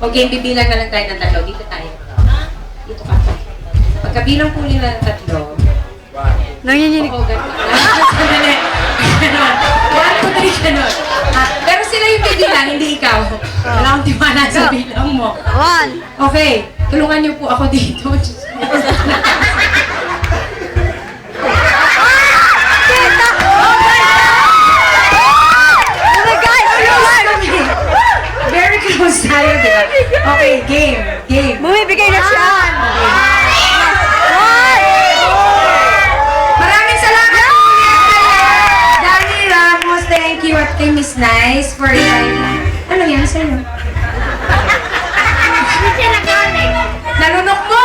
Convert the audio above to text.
Okay, bibilang na lang tayo ng 3. Dito tayo. Dito ka. Pagkabilang po nila ng 3. Nanginginig. Oo, ganun. Sandali. Ganon. 1, 2, 3, ganon. Pero sila yung bibilang, hindi ikaw. Wala akong tiwala sa bilang mo. 1. Okay, tulungan niyo po ako dito. Very close tayo, di ba? Okay, game. Bumibigay na siya. Maraming salamat po ulit kay Danny Ramos. Thank you at kay Miss Nice for inviting. Ano yan sa'yo? Nalunok mo!